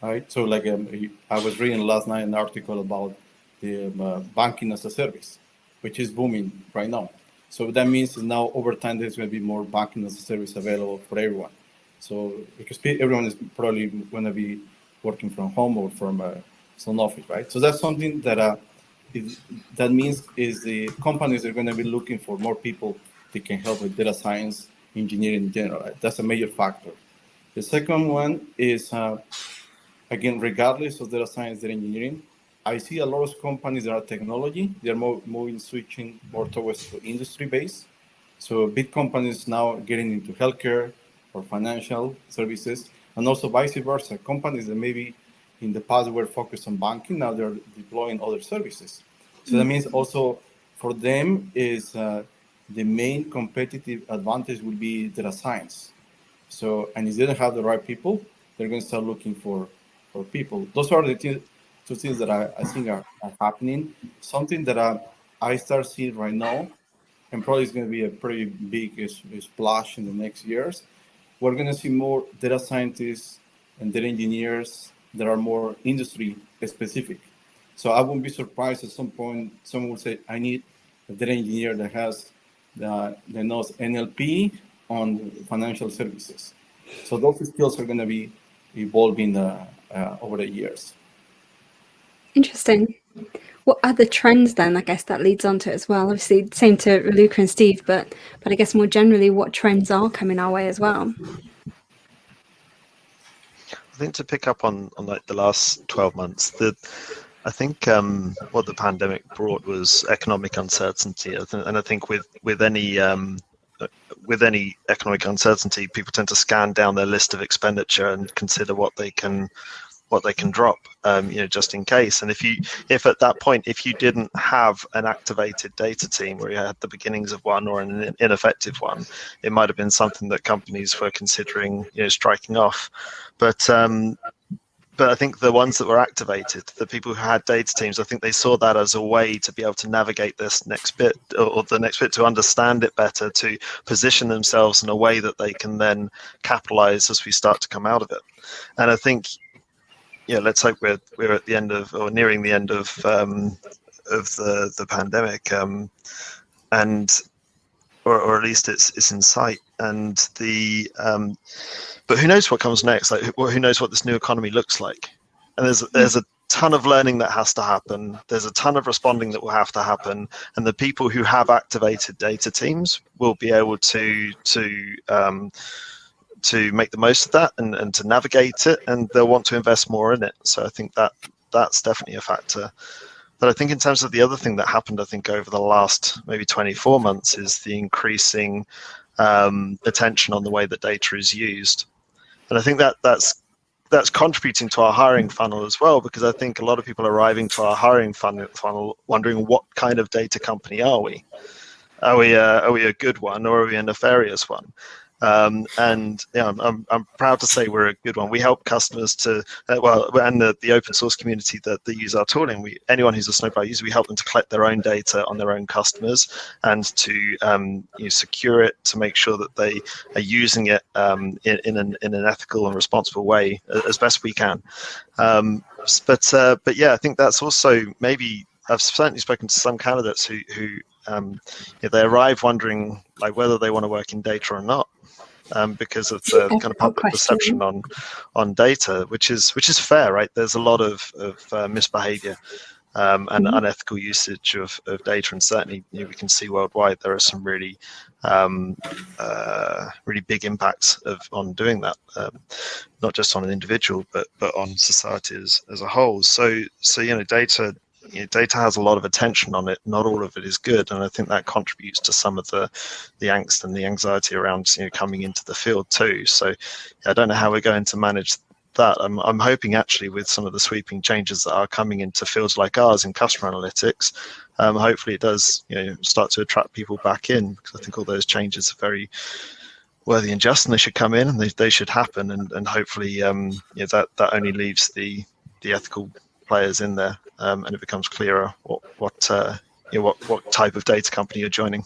right? So I was reading last night an article about the banking as a service, which is booming right now. So that means now over time there's going to be more banking as a service available for everyone. So because everyone is probably going to be working from home or from some office, right? So that's something that that means is the companies are going to be looking for more people that can help with data science, engineering in general. Right? That's a major factor. The second one is, again, regardless of data science, data engineering, I see a lot of companies that are technology. They're switching more towards industry base. So big companies now getting into healthcare or financial services, and also vice versa. Companies that maybe in the past were focused on banking, now they're deploying other services. So that means also for them is the main competitive advantage will be data science. So, and if they don't have the right people, they're going to start looking for people. Those are the two things that I think are happening. Something that I start seeing right now, and probably is going to be a pretty big splash in the next years. We're going to see more data scientists and data engineers that are more industry specific. So I wouldn't be surprised at some point someone will say, I need a data engineer that knows NLP on financial services. So those skills are going to be evolving over the years. Interesting. What are the trends then? I guess that leads on to it as well. Obviously, same to Raluca and Steve, but I guess more generally, what trends are coming our way as well? I think to pick up on the last 12 months, I think what the pandemic brought was economic uncertainty, and I think with any economic uncertainty, people tend to scan down their list of expenditure and consider what they can drop, just in case. And if at that point, if you didn't have an activated data team, or you had the beginnings of one or an ineffective one, it might have been something that companies were considering, striking off. But I think the ones that were activated, the people who had data teams, I think they saw that as a way to be able to navigate this next bit, or the next bit, to understand it better, to position themselves in a way that they can then capitalize as we start to come out of it. And I think, let's hope we're at the end of, or nearing the end of the pandemic, or at least it's in sight. And but who knows what comes next? Who knows what this new economy looks like? And there's a ton of learning that has to happen. There's a ton of responding that will have to happen. And the people who have activated data teams will be able to make the most of that and to navigate it, and they'll want to invest more in it. So I think that's definitely a factor. But I think in terms of the other thing that happened, I think over the last maybe 24 months is the increasing attention on the way that data is used. And I think that's contributing to our hiring funnel as well, because I think a lot of people are arriving to our hiring funnel wondering, what kind of data company are we? Are we a good one, or are we a nefarious one? And yeah, I'm proud to say we're a good one. We help customers to and the open source community that use our tooling. Anyone who's a Snowplow user, we help them to collect their own data on their own customers and to secure it, to make sure that they are using it in an ethical and responsible way as best we can. But yeah, I think that's also maybe. I've certainly spoken to some candidates who they arrive wondering like whether they want to work in data or not, because of the kind of public perception on data, which is fair, right? There's a lot of misbehavior and unethical usage of data, and certainly we can see worldwide there are some really really big impacts on doing that, not just on an individual but on society as a whole. So data has a lot of attention on it. Not all of it is good, and I think that contributes to some of the angst and the anxiety around coming into the field too. So I don't know how we're going to manage that. I'm hoping actually with some of the sweeping changes that are coming into fields like ours in customer analytics, hopefully it does start to attract people back in, because I think all those changes are very worthy and just, and they should come in and they should happen, and hopefully that only leaves the ethical players in there, and it becomes clearer what type of data company you're joining.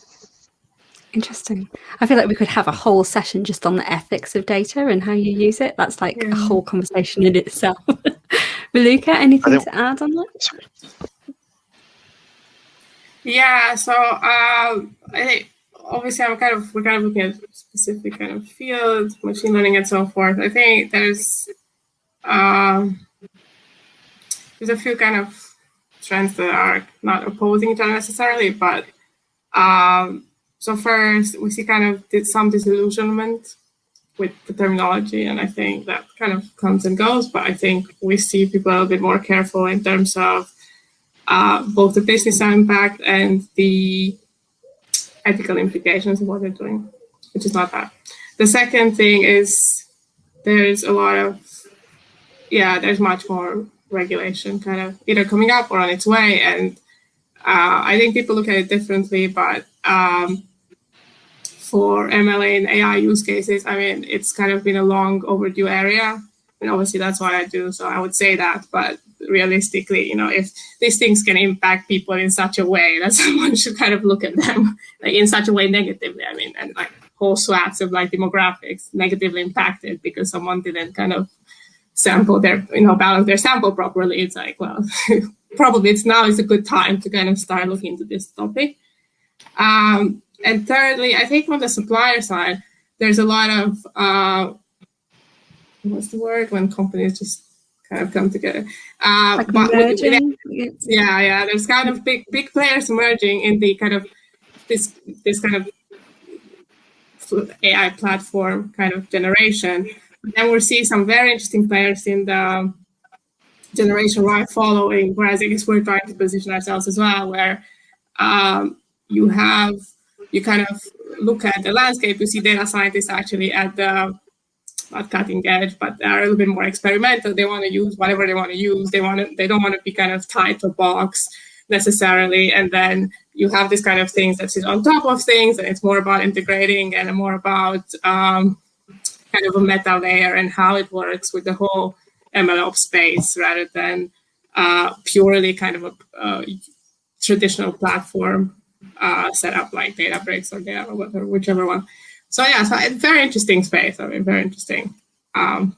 Interesting. I feel like we could have a whole session just on the ethics of data and how you use it. That's like a whole conversation in itself. Raluca, anything to add on that? Yeah, so I think obviously we're kind of looking at specific kind of fields, machine learning and so forth. I think there's a few kind of trends that are not opposing each other necessarily, but so first we see kind of some disillusionment with the terminology, and I think that kind of comes and goes, but I think we see people a little bit more careful in terms of both the business impact and the ethical implications of what they're doing, which is not bad. The second thing is there's much more regulation kind of either coming up or on its way, and I think people look at it differently, but for MLA and AI use cases, I mean, it's kind of been a long overdue area, and obviously that's what I do, so I would say that, but realistically, if these things can impact people in such a way that someone should kind of look at them like in such a way negatively, I mean, and like whole swaths of like demographics negatively impacted because someone didn't kind of sample their, balance their sample properly, it's like, well, probably now is a good time to kind of start looking into this topic. And thirdly, I think on the supplier side, there's a lot of, what's the word, when companies just kind of come together. Like merging? Yeah, there's kind of big players emerging in the kind of this kind of AI platform kind of generation. And we'll see some very interesting players in the generation Y following, whereas I guess we're trying to position ourselves as well, where you kind of look at the landscape, you see data scientists actually at the not cutting edge, but they're a little bit more experimental. They want to use whatever they want to use. They don't want to be kind of tied to a box necessarily. And then you have this kind of things that sit on top of things, and it's more about integrating and more about kind of a meta layer and how it works with the whole MLOps space, rather than purely kind of a traditional platform setup like Databricks or whichever one. So yeah, so it's very interesting space. I mean, very interesting. But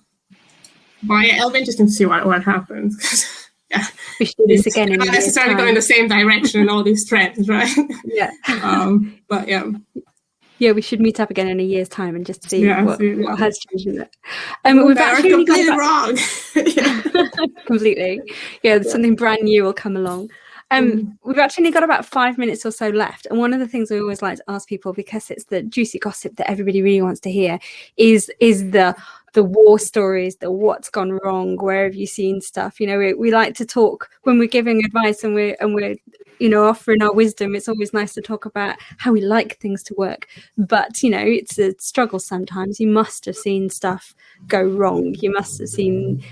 yeah, it'll be interesting to see what happens. Yeah, we should do this again. Not necessarily going in the same direction in all these trends, right? Yeah. But yeah. Yeah, we should meet up again in a year's time and just see what has changed in it. We've actually completely wrong. Completely. Yeah, something brand new will come along. We've actually got about 5 minutes or so left, and one of the things we always like to ask people, because it's the juicy gossip that everybody really wants to hear, is the war stories, the what's gone wrong, where have you seen stuff. We like to talk when we're giving advice and we're offering our wisdom. It's always nice to talk about how we like things to work, but it's a struggle sometimes. You must have seen stuff go wrong. You must have seen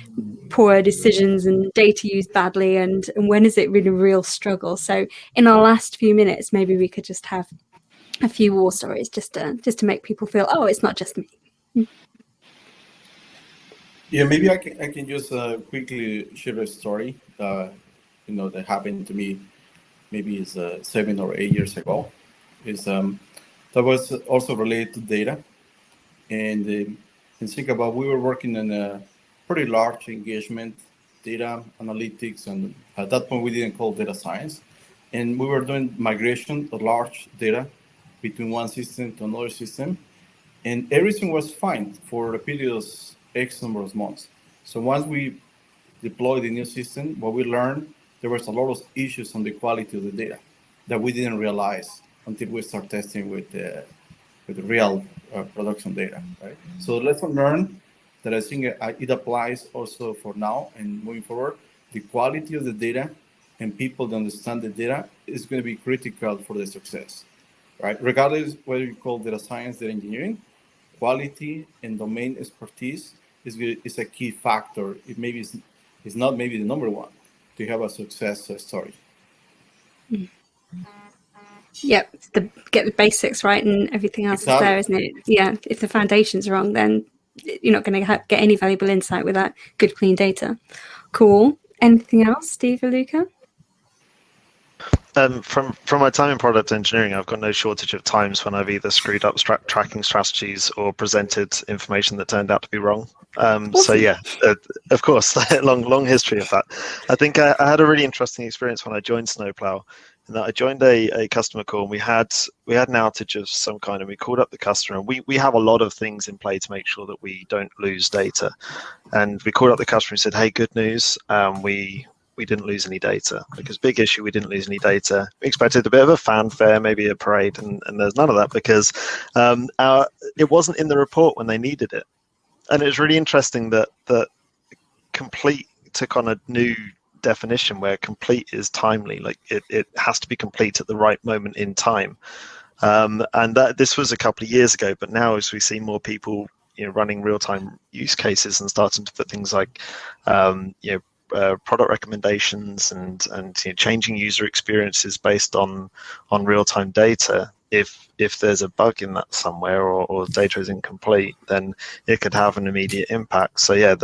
poor decisions and data used badly, and when is it really a real struggle? So in our last few minutes, maybe we could just have a few war stories just to make people feel, oh, it's not just me. Yeah, maybe I can just quickly share a story. That happened to me. Maybe it's 7 or 8 years ago. That was also related to data, and think about we were working on a pretty large engagement, data analytics, and at that point we didn't call data science, and we were doing migration of large data between one system to another system, and everything was fine for a period of X number of months. So once we deployed the new system, what we learned, there was a lot of issues on the quality of the data that we didn't realize until we start testing with the real production data, right? So lesson learned that I think it applies also for now and moving forward. The quality of the data and people that understand the data is going to be critical for the success, right? Regardless whether you call data science, data engineering, quality and domain expertise is a key factor. It maybe is not maybe the number one to have a success story. Yep, get the basics right and everything else is there, isn't it? Yeah, if the foundation's wrong, then you're not going to get any valuable insight without good, clean data. Cool. Anything else, Steve or Luca? From my time in product engineering, I've got no shortage of times when I've either screwed up tracking strategies or presented information that turned out to be wrong. Awesome. So yeah, of course, long history of that. I think I had a really interesting experience when I joined Snowplow. In that I joined a customer call, and we had an outage of some kind, and we called up the customer, and we have a lot of things in play to make sure that we don't lose data. And we called up the customer and said, "Hey, good news, we didn't lose any data." Because big issue, we didn't lose any data. We expected a bit of a fanfare, maybe a parade, and there's none of that because it wasn't in the report when they needed it. And it was really interesting that complete took on a new definition where complete is timely, like it has to be complete at the right moment in time. And that this was a couple of years ago, but now as we see more people running real-time use cases and starting to put things like product recommendations and changing user experiences based on real-time data, if there's a bug in that somewhere or data is incomplete, then it could have an immediate impact. So yeah,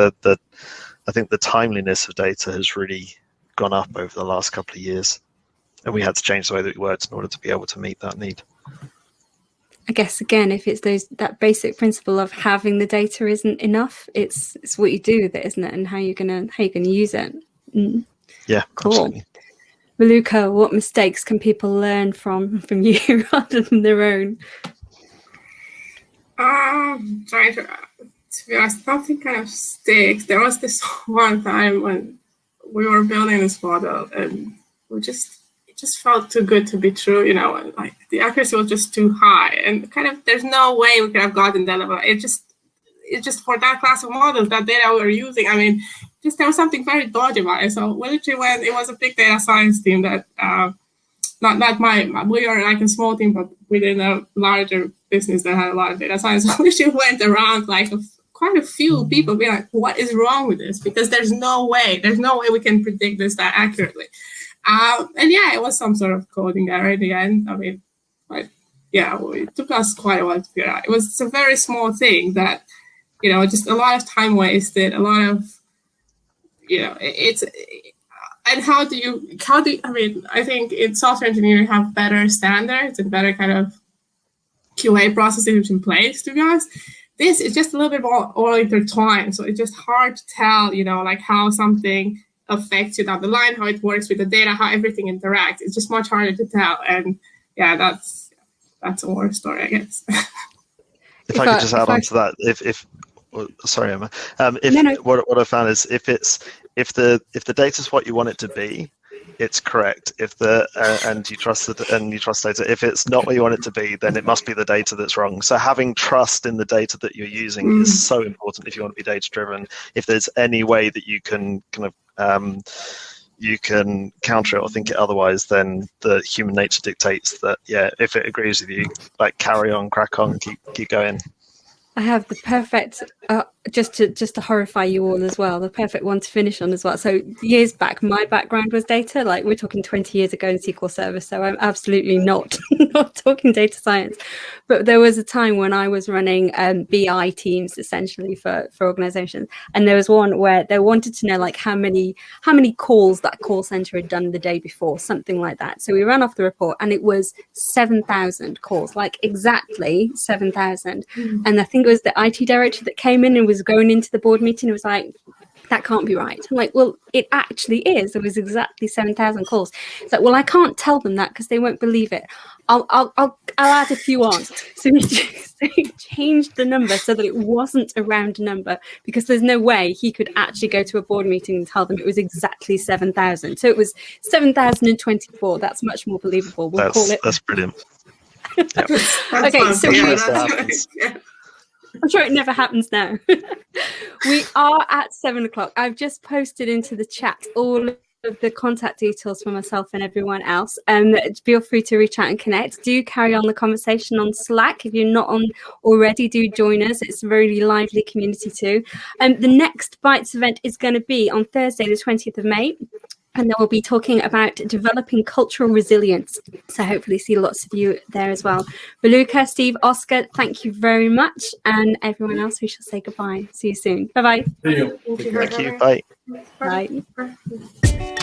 I think the timeliness of data has really gone up over the last couple of years, and we had to change the way that we worked in order to be able to meet that need. I guess again, if it's that basic principle of having the data isn't enough, it's what you do with it, isn't it, and how you're gonna use it. Yeah, cool. Absolutely. Raluca, what mistakes can people learn from you rather than their own? Trying to be honest, nothing kind of sticks. There was this one time when we were building this model, and it just felt too good to be true, and like the accuracy was just too high, and kind of there's no way we could have gotten that level. It just for that class of models, that data we were using, I mean, just there was something very dodgy about it. So we literally went, it was a big data science team that we are like a small team, but within a larger business that had a lot of data science. So we just went around like quite a few people being like, what is wrong with this? Because there's no way we can predict this that accurately. And yeah, it was some sort of coding error in the end. I mean, but yeah, it took us quite a while to figure out. It was a very small thing that, just a lot of time wasted, a lot of, it's, and how do you, I mean, I think in software engineering have better standards and better kind of QA processes in place, to be honest. This is just a little bit more all intertwined. So it's just hard to tell, like how something affects you down the line, how it works with the data, how everything interacts. It's just much harder to tell. And yeah, that's a war story, I guess. If I could just add on to that, sorry, Emma. What I found is if the data is what you want it to be, it's correct. If and you trust data. If it's not what you want it to be, then it must be the data that's wrong. So having trust in the data that you're using is so important if you want to be data driven. If there's any way that you can kind of you can counter it or think it otherwise, then the human nature dictates that. Yeah, if it agrees with you, like carry on, crack on, keep going. I have the perfect just to horrify you all as well, the perfect one to finish on as well. So years back, my background was data, like we're talking 20 years ago in SQL Server. So I'm absolutely not talking data science. But there was a time when I was running BI teams essentially for organizations. And there was one where they wanted to know like how many calls that call center had done the day before, something like that. So we ran off the report and it was 7,000 calls, like exactly 7,000. And I think it was the IT director that came in and was going into the board meeting and was like, that can't be right. I'm like, well, it actually is. It was exactly 7,000 calls. It's like, well, I can't tell them that because they won't believe it. I'll add a few on. So he changed the number so that it wasn't a round number, because there's no way he could actually go to a board meeting and tell them it was exactly 7,000. So it was 7,024. That's much more believable. That's brilliant. Yep. Okay, so I'm sure it never happens now. We are at 7 o'clock. I've just posted into the chat all of the contact details for myself and everyone else. Feel free to reach out and connect. Do carry on the conversation on Slack. If you're not on already, do join us. It's a very lively community too. The next Bytes event is going to be on Thursday, the 20th of May. And then we'll be talking about developing cultural resilience. So hopefully see lots of you there as well. Raluca, Steve, Oscar, thank you very much. And everyone else, we shall say goodbye. See you soon. Bye-bye. See you. Thank you. Thank you. Bye. Bye.